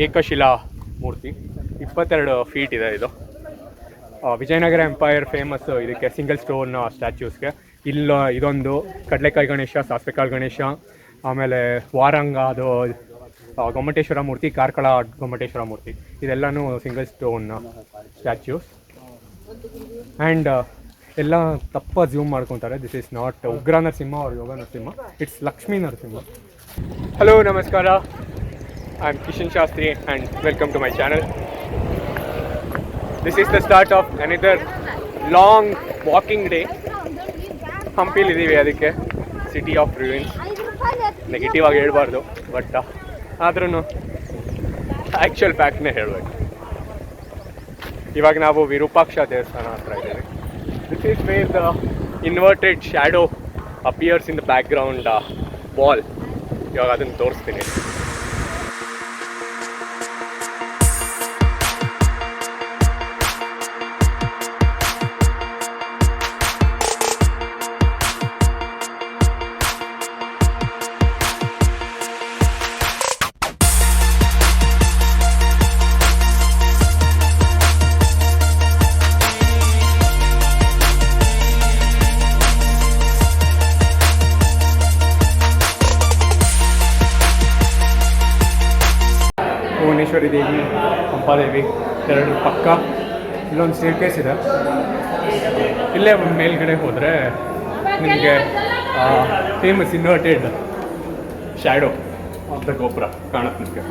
ಏಕಶಿಲಾ ಮೂರ್ತಿ, 22 feet ಇದೆ ಇದು. Vijayanagara empire famous ಇದಕ್ಕೆ ಸಿಂಗಲ್ ಸ್ಟೋನ್ ಸ್ಟ್ಯಾಚ್ಯೂಸ್ಗೆ. ಇದೊಂದು ಕಡಲೆಕಾಯಿ ಗಣೇಶ, ಸಾಸಿವೆಕಾಳು ಗಣೇಶ, ಆಮೇಲೆ ವಾರಂಗ ಅದು ಗೊಮ್ಮಟೇಶ್ವರ ಮೂರ್ತಿ, ಕಾರ್ಕಳ ಗೊಮ್ಮಟೇಶ್ವರ ಮೂರ್ತಿ, ಇದೆಲ್ಲನೂ ಸಿಂಗಲ್ ಸ್ಟೋನ್ ಸ್ಟ್ಯಾಚ್ಯೂಸ್. ಆ್ಯಂಡ್ ಎಲ್ಲ ತಪ್ಪ ಝೂಮ್ ಮಾಡ್ಕೊತಾರೆ. This is not Ugra Narasimha or Yoga Narasimha, it's Lakshmi Narasimha. Hello, ನಮಸ್ಕಾರ. I am Kishan Shastri and welcome to my channel. This is the start of another long walking day. ಹಂಪಿಲಿದ್ದೀವಿ, ಅದಕ್ಕೆ ಸಿಟಿ ಆಫ್ ರೂಯಿನ್ಸ್. ನೆಗೆಟಿವ್ ಆಗಿ ಹೇಳ್ಬಾರ್ದು, but ಆದ್ರೂ actual ಫ್ಯಾಕ್ಟ್ನೇ ಹೇಳಬೇಕು. ಇವಾಗ ನಾವು ವಿರೂಪಾಕ್ಷ ದೇವಸ್ಥಾನ ಹತ್ರ ಇದ್ದೀವಿ. This is where the inverted shadow appears in the background wall. ಇವಾಗ ಅದನ್ನು ತೋರಿಸ್ತೀನಿ. ಭುವನೇಶ್ವರಿ ದೇವಿ, ಪಂಪಾದೇವಿ ಎರಡು ಪಕ್ಕ. ಇಲ್ಲೊಂದು ಸ್ಟೇರ್ಕೇಸ್ ಇದೆ. ಇಲ್ಲೇ ಮೇಲ್ಗಡೆ ಹೋದರೆ ನಿಮಗೆ famous inverted shadow of the ಗೋಪುರ ಕಾಣುತ್ತೆ ನಿಮಗೆ.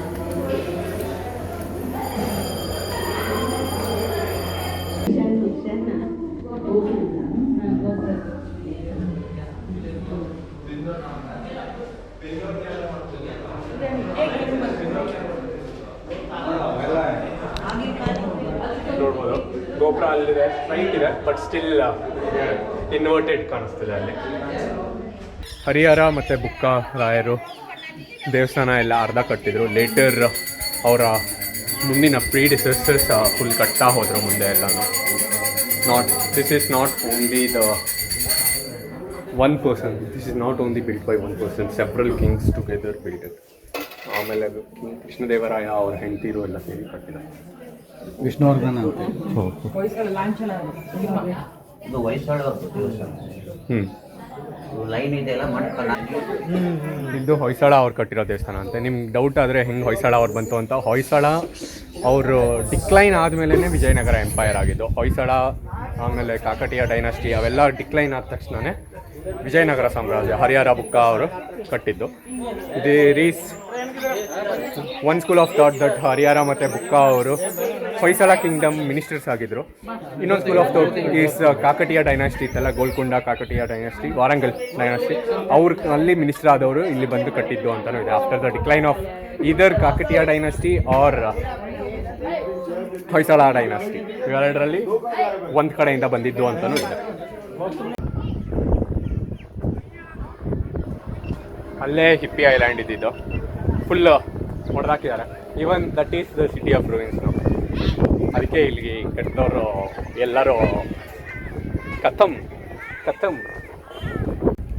ನೋಡ್ಬೋದು, ಗೋಪುರ ಅಲ್ಲಿದೆ, ಸ್ಟ್ರೈಟ್ ಇದೆ, ಬಟ್ ಸ್ಟಿಲ್ ಇನ್ವರ್ಟೆಡ್ ಕಾಣಿಸ್ತಿದೆ ಅಲ್ಲಿ. ಹರಿಹರ ಮತ್ತು ಬುಕ್ಕ ರಾಯರು ದೇವಸ್ಥಾನ ಎಲ್ಲ ಅರ್ಧ ಕಟ್ಟಿದ್ರು. ಲೇಟರ್ ಅವರ ಮುಂದಿನ ಪ್ರೀಡಿಸೆಸರ್ಸ್ ಫುಲ್ ಕಟ್ತಾ ಹೋದರು ಮುಂದೆ ಎಲ್ಲನೂ. This is not only the one person, this is not only built by one person, several Kings together built it. ಆಮೇಲೆ ಅದು ಕೃಷ್ಣದೇವರಾಯ ಅವರ ಹೆಂಡತಿರು ಎಲ್ಲ ಸೇರಿ ಕಟ್ಟಿದ್ದಾರೆ. ವಿಷ್ಣುವರ್ಧನ ಅಂತ. ಇದು ಹೊಯ್ಸಳ ಅವ್ರು ಕಟ್ಟಿರೋ ದೇವಸ್ಥಾನ ಅಂತೆ. ನಿಮ್ಗೆ ಡೌಟ್ ಆದರೆ ಹೆಂಗೆ ಹೊಯ್ಸಳ ಅವ್ರು ಬಂತು ಅಂತ, ಹೊಯ್ಸಳ ಅವರು ಡಿಕ್ಲೈನ್ ಆದಮೇಲೆ ವಿಜಯನಗರ ಎಂಪೈರ್ ಆಗಿದ್ದು. ಹೊಯ್ಸಳ ಆಮೇಲೆ ಕಾಕಟಿಯ ಡೈನಾಸ್ಟಿ ಅವೆಲ್ಲ ಡಿಕ್ಲೈನ್ ಆದ ತಕ್ಷಣವೇ ವಿಜಯನಗರ ಸಾಮ್ರಾಜ್ಯ ಹರಿಹರ ಬುಕ್ಕ ಅವರು ಕಟ್ಟಿದ್ದು. There is one school of thought that Harihara ಮತ್ತು ಬುಕ್ಕ ಅವರು ಹೊಯ್ಸಳ ಕಿಂಗ್ಡಮ್ ಮಿನಿಸ್ಟರ್ಸ್ ಆಗಿದ್ದರು. ಇನ್ನೊಂದು school of thought is Kakatiya dynasty ಇತ್ತಲ್ಲ, ಗೋಲ್ಕೊಂಡ ಕಾಕಟಿಯ ಡೈನಾಸ್ಟಿ, ವಾರಂಗಲ್ ಡೈನಾಸ್ಟಿ, ಅಲ್ಲಿ ಮಿನಿಸ್ಟರ್ ಆದವರು ಇಲ್ಲಿ ಬಂದು ಕಟ್ಟಿದ್ದು ಅಂತಲೂ ಇದೆ. After the decline of either Kakatiya dynasty or Hoysala dynasty, ಇವೆರಡರಲ್ಲಿ ಒಂದು ಕಡೆಯಿಂದ ಬಂದಿದ್ದು ಅಂತಲೂ ಇದೆ. ಅಲ್ಲೇ ಹಿಪ್ಪಿ ಐಲ್ಯಾಂಡ್ ಇದ್ದಿದ್ದು, ಫುಲ್ ಹೊಡೆದಾಕಿದ್ದಾರೆ. Even that is the city of ruins. ಅದಕ್ಕೆ ಇಲ್ಲಿಗೆ ಕಟ್ಟಿದವರು ಎಲ್ಲರೂ ಕಥಮ್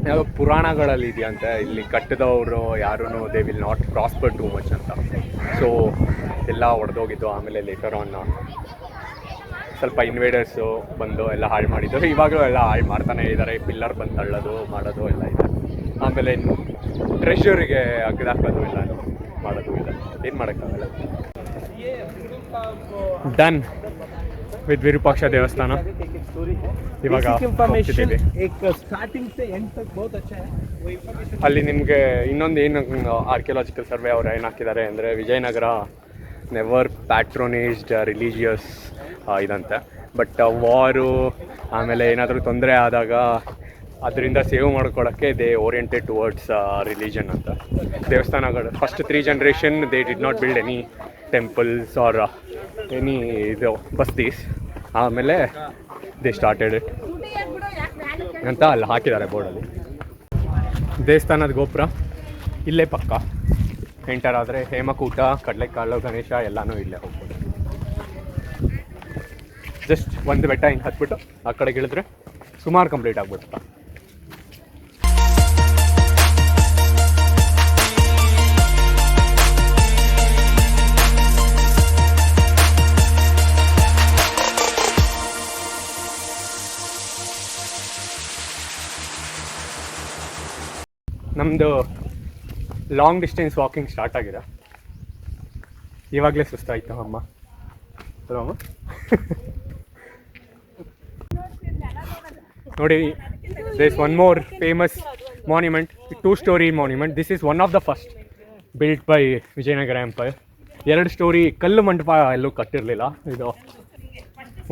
ಯಾವುದೋ ಪುರಾಣಗಳಲ್ಲಿ ಇದೆಯಂತೆ, ಇಲ್ಲಿ ಕಟ್ಟಿದವರು ಯಾರೂ they will not prosper too much ಅಂತ. ಸೊ ಎಲ್ಲ ಹೊಡೆದೋಗಿದ್ದು. ಆಮೇಲೆ ಲೇಟರ್ ಆನ್ ಸ್ವಲ್ಪ ಇನ್ವೇಡರ್ಸು ಬಂದು ಎಲ್ಲ ಹಾಳು ಮಾಡಿದ್ದು. ಇವಾಗಲೂ ಎಲ್ಲ ಹಾಳು ಮಾಡ್ತಾನೆ ಇದ್ದಾರೆ. ಪಿಲ್ಲರ್ ಬಂದು ತಳ್ಳೋದು ಮಾಡೋದು ಎಲ್ಲ ಇದೆ. ಆಮೇಲೆ ಟ್ರೆಷರಿಗೆ ಅಗ್ದಾಕೋದು ಎಲ್ಲ ಮಾಡೋದು ಇದೆ. ಏನು ಮಾಡೋಕ್ಕಾಗಲ್ಲ. ಡನ್ ವಿತ್ ವಿರೂಪಾಕ್ಷ ದೇವಸ್ಥಾನ. ಇವಾಗ ಅಲ್ಲಿ ನಿಮಗೆ ಇನ್ನೊಂದು ಏನು ಆರ್ಕಿಯಾಲಜಿಕಲ್ ಸರ್ವೆ ಅವ್ರು ಏನು ಹಾಕಿದ್ದಾರೆ ಅಂದರೆ, ವಿಜಯನಗರ ನೆವರ್ ಪ್ಯಾಟ್ರೋನೇಜ್ಡ್ ರಿಲಿಜಿಯಸ್ ಇದಂತೆ. ಬಟ್ ವಾರು ಆಮೇಲೆ ಏನಾದರೂ ತೊಂದರೆ ಆದಾಗ ಅದರಿಂದ ಸೇವ್ ಮಾಡ್ಕೊಳ್ಳೋಕ್ಕೆ ದೇ ಓರಿಯೆಂಟೆಡ್ ಟುವರ್ಡ್ಸ್ ರಿಲಿಜನ್ ಅಂತ. ದೇವಸ್ಥಾನಗಳು first 3 generation they did not build any temples R any ಇದು ಬಸ್ತೀಸ್. ಆಮೇಲೆ ದೇ ಸ್ಟಾರ್ಟೆಡ್ ಇಟ್ ಅಂತ ಅಲ್ಲಿ ಹಾಕಿದ್ದಾರೆ ಬೋರ್ಡಲ್ಲಿ. ದೇವಸ್ಥಾನದ ಗೋಪುರ ಇಲ್ಲೇ ಪಕ್ಕ ಎಂಟರ್ ಆದರೆ ಹೇಮಕೂಟ, ಕಡಲೆಕಾಳು ಗಣೇಶ ಎಲ್ಲನೂ ಇಲ್ಲೇ ಹೋಗ್ಬೋದು. ಜಸ್ಟ್ ಒಂದು ಬೆಟ್ಟ ಹಿಂಗೆ ಹತ್ಬಿಟ್ಟು ಆ ಕಡೆಗೆ ಇಳಿದ್ರೆ ಸುಮಾರು ಕಂಪ್ಲೀಟ್ ಆಗ್ಬಿಡುತ್ತಾ. ನಮ್ಮದು ಲಾಂಗ್ ಡಿಸ್ಟೆನ್ಸ್ ವಾಕಿಂಗ್ ಸ್ಟಾರ್ಟ್ ಆಗಿದೆ. ಇವಾಗಲೇ ಸುಸ್ತಾಯಿತು ಅಮ್ಮ. ಹಲೋ ಅಮ್ಮ. ನೋಡಿ, there is one more famous monument, 2-story monument. This is one of the first built by Vijayanagara Empire. 2 story ಕಲ್ಲು ಮಂಟಪ ಎಲ್ಲೂ ಕಟ್ಟಿರಲಿಲ್ಲ. ಇದು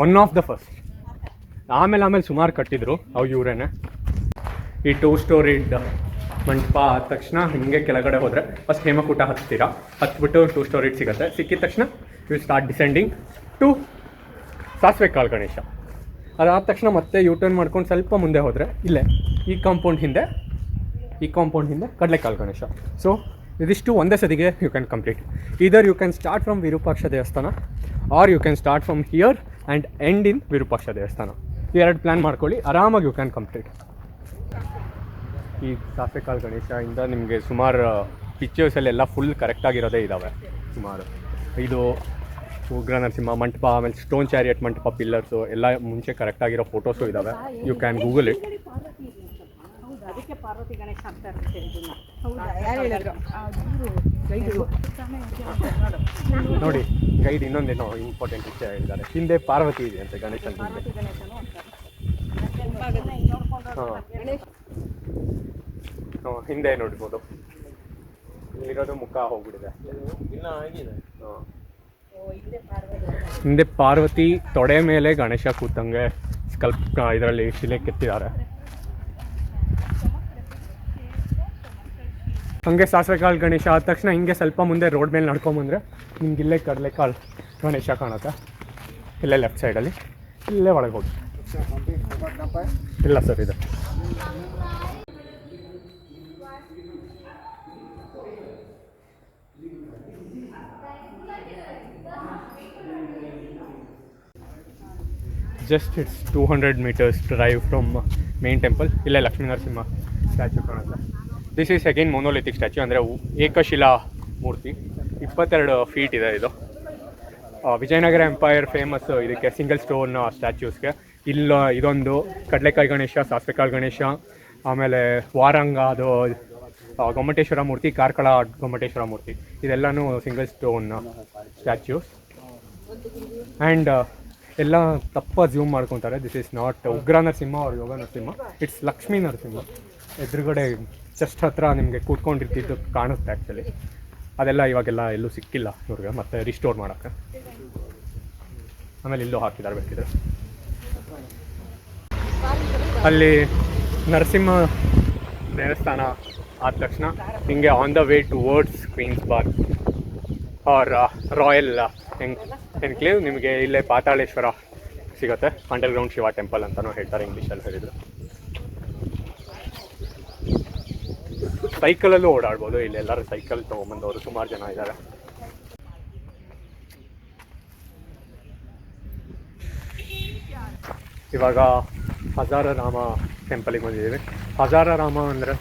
ಒನ್ ಆಫ್ ದ ಫಸ್ಟ್. ಆಮೇಲೆ ಸುಮಾರು ಕಟ್ಟಿದ್ರು ಅವು ಇವರೇನೆ. ಈ 2-ಸ್ಟೋರಿಡ್ ಮಂಟಪ ಆದ ತಕ್ಷಣ ಹಿಂಗೆ ಕೆಳಗಡೆ ಹೋದರೆ ಫಸ್ಟ್ ಹೇಮಕೂಟ ಹತ್ತೀರಾ, ಹತ್ಬಿಟ್ಟು 2-ಸ್ಟೋರಿಡ್ ಸಿಗುತ್ತೆ. ಸಿಕ್ಕಿದ ತಕ್ಷಣ ಯು ಸ್ಟಾರ್ಟ್ ಡಿಸೆಂಡಿಂಗ್ ಟು ಸಾಸಿವೆ ಕಾಳು ಗಣೇಶ. ಅದಾದ ತಕ್ಷಣ ಮತ್ತೆ ಯು ಟರ್ನ್ ಮಾಡ್ಕೊಂಡು ಸ್ವಲ್ಪ ಮುಂದೆ ಹೋದರೆ ಇಲ್ಲೇ ಈ ಕಾಂಪೌಂಡ್ ಹಿಂದೆ ಕಡಲೆಕಾಳು ಗಣೇಶ. ಸೊ ಇದಿಷ್ಟು ಒಂದೇ ಸತಿಗೆ you can complete. Either you can start from Virupaksha ದೇವಸ್ಥಾನ or you can start from here and end in Virupaksha ದೇವಸ್ಥಾನ. ಈ 2 ಪ್ಲ್ಯಾನ್ ಮಾಡ್ಕೊಳ್ಳಿ, ಆರಾಮಾಗಿ ಯು ಕ್ಯಾನ್ ಕಂಪ್ಲೀಟ್. ಈ ಸಾಸಿವೆ ಕಾಳು ಗಣೇಶದಿಂದ ನಿಮಗೆ ಸುಮಾರು ಪಿಕ್ಚರ್ಸಲ್ಲೆಲ್ಲ ಫುಲ್ ಕರೆಕ್ಟಾಗಿರೋದೇ ಇದ್ದಾವೆ ಸುಮಾರು. ಇದು ಉಗ್ರ ನರಸಿಂಹ ಮಂಟಪ, ಆಮೇಲೆ ಸ್ಟೋನ್ ಚಾರಿಯಟ್ ಮಂಟಪ ಪಿಲ್ಲರ್ಸು ಎಲ್ಲ ಮುಂಚೆ ಕರೆಕ್ಟಾಗಿರೋ ಫೋಟೋಸು ಇದ್ದಾವೆ. You can Google it. ನೋಡಿ ಗೈಡ್ ಇನ್ನೊಂದೇನೋ ಇಂಪಾರ್ಟೆಂಟ್ ವಿಷಯ ಹೇಳಿದ್ದಾರೆ. ಹಿಂದೆ ಪಾರ್ವತಿ ಇದೆ ಅಂತೆ ಗಣೇಶನ ಹಿಂದೆ. ಹಾಂ, ಹಿಂದೆ ನೋಡ್ಬೋದು. ಇಲ್ಲಿರೋದು ಮುಖ ಹೋಗ್ಬಿಟ್ಟಿದೆ. ಹಿಂದೆ ಪಾರ್ವತಿ ತೊಡೆ ಮೇಲೆ ಗಣೇಶ ಕೂತಂಗೆ ಇದರಲ್ಲಿ ಶಿಲೆ ಕೆತ್ತಿದ್ದಾರೆ. ಹಂಗೆ ಸಾಸಿವೆ ಕಾಳು ಗಣೇಶ ಆದ ತಕ್ಷಣ ಹಿಂಗೆ ಸ್ವಲ್ಪ ಮುಂದೆ ರೋಡ್ ಮೇಲೆ ನಡ್ಕೊಂಬಂದರೆ ನಿಮ್ಗೆ ಇಲ್ಲೇ ಕಡಲೆಕಾಳು ಗಣೇಶ ಕಾಣುತ್ತೆ. ಇಲ್ಲೇ ಲೆಫ್ಟ್ ಸೈಡಲ್ಲಿ, ಇಲ್ಲೇ ಒಳಗೆ ಹೋಗಿ. ಇಲ್ಲ ಸರ್, ಇದೆ. Just it's 200 meters drive from main temple. ಇಲ್ಲೇ ಲಕ್ಷ್ಮೀ ನರಸಿಂಹ ಸ್ಟ್ಯಾಚ್ಯೂ ಕಾಣುತ್ತೆ. This is again monolithic statue, ಅಂದರೆ ಏಕಶಿಲಾ ಮೂರ್ತಿ. 22 feet ಇದೆ ಇದು. ವಿಜಯನಗರ ಎಂಪೈರ್ ಫೇಮಸ್ ಇದಕ್ಕೆ ಸಿಂಗಲ್ ಸ್ಟೋನ್ ಸ್ಟ್ಯಾಚ್ಯೂಸ್ಗೆ. ಇದೊಂದು ಕಡಲೆಕಾಯಿ ಗಣೇಶ, ಸಾಸಿವೆ ಕಾಳು ಗಣೇಶ, ಆಮೇಲೆ ವಾರಂಗ ಅದು ಗೊಮ್ಮಟೇಶ್ವರ ಮೂರ್ತಿ, ಕಾರ್ಕಳ ಗೊಮ್ಮಟೇಶ್ವರ ಮೂರ್ತಿ, ಇದೆಲ್ಲನೂ ಸಿಂಗಲ್ ಸ್ಟೋನ್ ಸ್ಟ್ಯಾಚ್ಯೂಸ್. ಆ್ಯಂಡ್ ಎಲ್ಲ ತಪ್ಪ ಝೂಮ್ ಮಾಡ್ಕೊತಾರೆ. This is not Ugra Narasimha ಅವ್ರ ಯೋಗ ನರಸಿಂಹ, ಇಟ್ಸ್ ಲಕ್ಷ್ಮೀ ನರಸಿಂಹ. ಎದುರುಗಡೆ ಚೆಸ್ಟ್ ಹತ್ರ ನಿಮಗೆ ಕೂತ್ಕೊಂಡಿರ್ತಿದ್ದು ಕಾಣುತ್ತೆ ಆ್ಯಕ್ಚುಲಿ. ಅದೆಲ್ಲ ಇವಾಗೆಲ್ಲ ಎಲ್ಲೂ ಸಿಕ್ಕಿಲ್ಲ ಇವ್ರಿಗೆ, ಮತ್ತೆ ರಿಸ್ಟೋರ್ ಮಾಡೋಕ್ಕೆ. ಆಮೇಲೆ ಇಲ್ಲೂ ಹಾಕಿದ್ದಾರೆ ಬೇಕಿದ್ರೆ. ಅಲ್ಲಿ ನರಸಿಂಹ ದೇವಸ್ಥಾನ ಆದ ತಕ್ಷಣ ಹಿಂಗೆ on the way towards Queens Park or Royal Enclave ನಿಮಗೆ ಇಲ್ಲೇ ಪಾತಾಳೇಶ್ವರ ಸಿಗುತ್ತೆ. ಅಂಡರ್ಗ್ರೌಂಡ್ ಶಿವ ಟೆಂಪಲ್ ಅಂತಲೂ ಹೇಳ್ತಾರೆ ಇಂಗ್ಲೀಷಲ್ಲಿ ಹೇಳಿದ್ರು. ಸೈಕಲಲ್ಲೂ ಓಡಾಡ್ಬೋದು. ಇಲ್ಲೆಲ್ಲರೂ ಸೈಕಲ್ ತೊಗೊಂಬಂದವರು ಸುಮಾರು ಜನ ಇದ್ದಾರೆ. ಇವಾಗ ಹಜಾರರಾಮ ಟೆಂಪಲಿಗೆ ಬಂದಿದ್ದೀವಿ. ಹಜಾರರಾಮ ಅಂದರೆ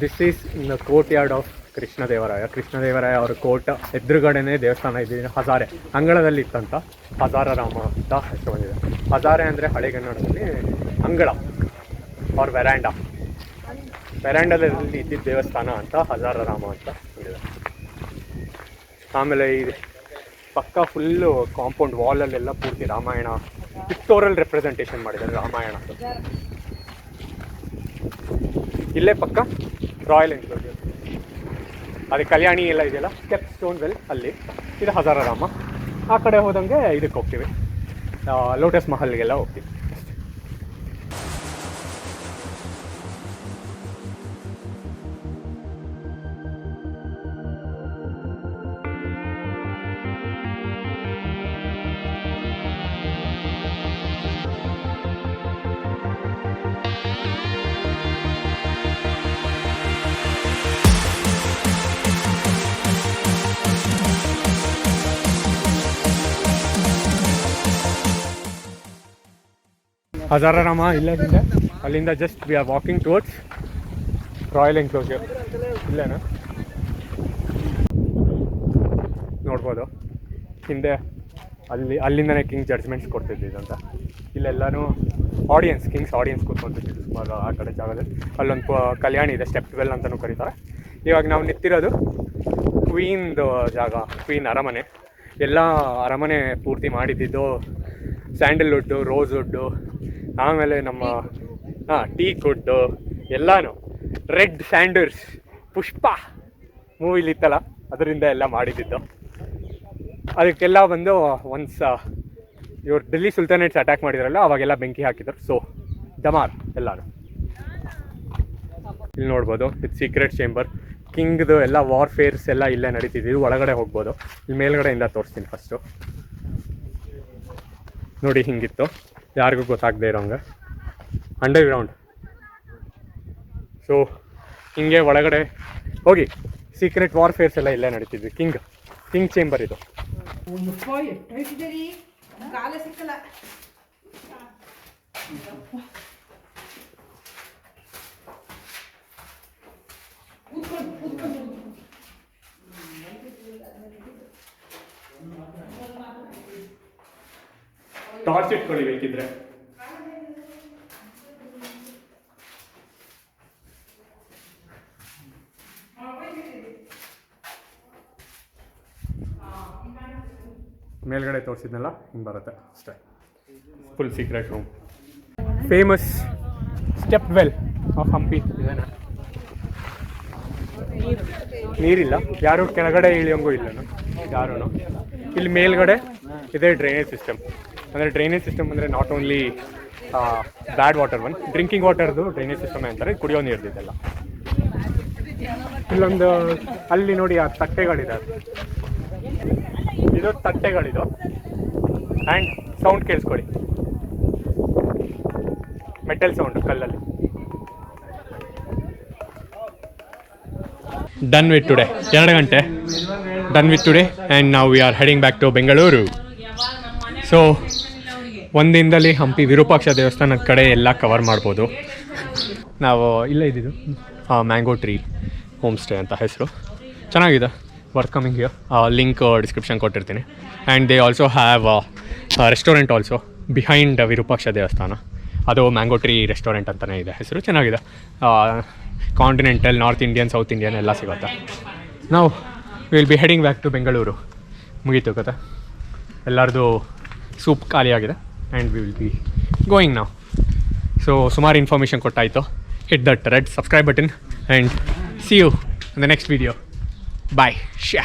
this is in the court yard of Krishnadevaraya ಅವ್ರ ಕೋರ್ಟ್ ಎದುರುಗಡೆನೇ ದೇವಸ್ಥಾನ ಇದೆ. ಹಜಾರೆ ಅಂಗಳದಲ್ಲಿ ಇತ್ತಂತ ಹಜಾರರಾಮ ಅಂತ ಹೆಸರು ಬಂದಿದೆ. ಹಜಾರೆ ಅಂದರೆ ಹಳೆಗನ್ನಡದಲ್ಲಿ ಅಂಗಳ ಅವ್ರ ವೆರಾಂಡದಲ್ಲಿ ಇದ್ದಿದ್ದ ದೇವಸ್ಥಾನ ಅಂತ ಹಜಾರರಾಮ ಅಂತ ಹೇಳಿದೆ. ಆಮೇಲೆ ಈ ಪಕ್ಕ ಫುಲ್ಲು ಕಾಂಪೌಂಡ್ ವಾಲಲ್ಲೆಲ್ಲ ಪೂರ್ತಿ ರಾಮಾಯಣ ಪಿಕ್ಟೋರಲ್ ರೆಪ್ರೆಸೆಂಟೇಷನ್ ಮಾಡಿದ್ದಾರೆ ರಾಮಾಯಣ. ಇಲ್ಲೇ ಪಕ್ಕ ರಾಯಲ್ ಎನ್ಕ್ಲೋಜರ್, ಅದೇ ಕಲ್ಯಾಣಿ ಎಲ್ಲ ಇದೆಯಲ್ಲ, ಸ್ಟೆಪ್ ಸ್ಟೋನ್ ವೆಲ್, ಅಲ್ಲಿ ಇದು ಹಜಾರರಾಮ. ಆ ಕಡೆ ಹೋದಂಗೆ ಇದಕ್ಕೆ ಹೋಗ್ತೀವಿ, ಲೋಟಸ್ ಮಹಲ್ಗೆಲ್ಲ ಹೋಗ್ತೀವಿ. ಹಜಾರರಾಮ ಇಲ್ಲೇ ಹಿಂದೆ, ಅಲ್ಲಿಂದ just we are walking towards royal enclosure. ಇಲ್ಲೇನಾ ನೋಡ್ಬೋದು ಹಿಂದೆ, ಅಲ್ಲಿಂದನೇ ಕಿಂಗ್ ಜಡ್ಜ್ಮೆಂಟ್ಸ್ ಕೊಡ್ತಿದ್ದಿದ್ದು ಅಂತ. ಇಲ್ಲೆಲ್ಲನೂ ಆಡಿಯನ್ಸ್, ಕಿಂಗ್ಸ್ ಆಡಿಯನ್ಸ್ ಕೂತ್ಕೊಂತಿದ್ದು ಸುಮಾರು ಆ ಕಡೆ ಜಾಗದಲ್ಲಿ. ಅಲ್ಲೊಂದು ಕಲ್ಯಾಣಿ ಇದೆ, ಸ್ಟೆಪ್ ವೆಲ್ ಅಂತಲೂ ಕರೀತಾರೆ. ಇವಾಗ ನಾವು ನಿಂತಿರೋದು ಕ್ವೀನ್ದು ಜಾಗ, ಕ್ವೀನ್ ಅರಮನೆ. ಎಲ್ಲ ಅರಮನೆ ಪೂರ್ತಿ ಮಾಡಿದ್ದಿದ್ದು ಸ್ಯಾಂಡಲ್ವುಡ್ಡು, ರೋಸ್ವುಡ್ಡು, ಆಮೇಲೆ ನಮ್ಮ ಟೀಕ್ ವುಡ್ಡು ಎಲ್ಲನೂ. ರೆಡ್ ಸ್ಯಾಂಡರ್ಸ್, ಪುಷ್ಪ ಮೂವಿಲಿತ್ತಲ್ಲ ಅದರಿಂದ ಎಲ್ಲ ಮಾಡಿದ್ದಿದ್ದು. ಅದಕ್ಕೆಲ್ಲ ಬಂದು ಒನ್ಸ್ ಇವ್ರು ಡೆಲ್ಲಿ ಸುಲ್ತಾನೇಟ್ಸ್ ಅಟ್ಯಾಕ್ ಮಾಡಿದ್ರಲ್ಲ ಅವಾಗೆಲ್ಲ ಬೆಂಕಿ ಹಾಕಿದ್ರು. ಸೊ ಡಮಾರ್ ಎಲ್ಲನೂ ಇಲ್ಲಿ ನೋಡ್ಬೋದು. ವಿತ್ ಸೀಕ್ರೆಟ್ ಚೇಂಬರ್, ಕಿಂಗ್ದು ಎಲ್ಲ ವಾರ್ಫೇರ್ಸ್ ಎಲ್ಲ ಇಲ್ಲೇ ನಡೀತಿದ್ದು. ಒಳಗಡೆ ಹೋಗ್ಬೋದು. ಇಲ್ಲಿ ಮೇಲ್ಗಡೆಯಿಂದ ತೋರಿಸ್ತೀನಿ ಫಸ್ಟು. ನೋಡಿ ಹಿಂಗಿತ್ತು, ಯಾರಿಗೂ ಗೊತ್ತಾಗದೇ ಇರೋಂಗೆ ಅಂಡರ್ಗ್ರೌಂಡ್. ಸೊ ಹಿಂಗೆ ಒಳಗಡೆ ಹೋಗಿ ಸೀಕ್ರೆಟ್ ವಾರ್ಫೇರ್ಸ್ ಎಲ್ಲ ಇಲ್ಲೇ ನಡೀತಿದ್ವಿ. ಕಿಂಗ್ ಚೇಂಬರ್ ಇದು. ಟಾರ್ಚ್ ಇಟ್ಕೊಳ್ಳಿ ಬೇಕಿದ್ರೆ. ಮೇಲ್ಗಡೆ ತೋರಿಸಿದ್ನಲ್ಲ ಹಿಂಗೆ ಬರುತ್ತೆ ಅಷ್ಟೇ. Full secret room. Famous step well off Hampi ಇದೇನಾ? ನೀರಿಲ್ಲ, ಯಾರು ಕೆಳಗಡೆ ಇಳಿಯೋಂಗೂ ಇಲ್ಲ ಯಾರೂ. ಇಲ್ಲಿ ಮೇಲ್ಗಡೆ ಇದೆ ಡ್ರೈನೇಜ್ ಸಿಸ್ಟಮ್. ಅಂದರೆ ಡ್ರೈನೇಜ್ ಸಿಸ್ಟಮ್ ಅಂದರೆ not only bad water, drinking ವಾಟರ್ದು ಡ್ರೈನೇಜ್ ಸಿಸ್ಟಮ್ ಅಂತಾರೆ, ಕುಡಿಯೋ ನೀರ್ದಿದೆಲ್ಲ. ಇಲ್ಲೊಂದು ಅಲ್ಲಿ ನೋಡಿ ಆ ತಟ್ಟೆಗಳಿದೆ, ಇದು ತಟ್ಟೆಗಳಿದು. ಆ್ಯಂಡ್ ಸೌಂಡ್ ಕೇಳಿಸ್ಕೊಳ್ಳಿ, ಮೆಟಲ್ ಸೌಂಡ್ ಕಲ್ಲಲ್ಲಿ. ಡನ್ ವಿತ್ ಟುಡೇ, 2 ಗಂಟೆ ಡನ್ ವಿತ್ ಟುಡೇ. ಆ್ಯಂಡ್ ನಾವು we are heading back to Bengaluru. So ಒಂದಿನದಲ್ಲಿ ಹಂಪಿ ವಿರೂಪಾಕ್ಷ ದೇವಸ್ಥಾನದ ಕಡೆ ಎಲ್ಲ ಕವರ್ ಮಾಡ್ಬೋದು. ನಾವು ಇಲ್ಲೇ ಇದ್ದಿದ್ದು ಮ್ಯಾಂಗೋ ಟ್ರೀ ಹೋಮ್ ಸ್ಟೇ ಅಂತ ಹೆಸರು, ಚೆನ್ನಾಗಿದೆ. Worth coming here. Link description ಕೊಟ್ಟಿರ್ತೀನಿ. And they also have restaurant also behind Virupaksha ದೇವಸ್ಥಾನ. ಅದು ಮ್ಯಾಂಗೋ ಟ್ರೀ ರೆಸ್ಟೋರೆಂಟ್ ಅಂತಲೇ ಇದೆ ಹೆಸರು, ಚೆನ್ನಾಗಿದೆ. Continental, north Indian, south Indian ಎಲ್ಲ ಸಿಗುತ್ತೆ. ನಾವು will be heading back to Bengaluru. ಮುಗೀತು ಕತೆ, ಎಲ್ಲರದು ಸೂಪ್ ಖಾಲಿಯಾಗಿದೆ. And we will be going ನಾವು. ಸೊ ಸುಮಾರು ಇನ್ಫಾರ್ಮೇಷನ್ ಕೊಟ್ಟಾಯಿತು. Hit that red subscribe button and see you in the next video. Bye. Shia.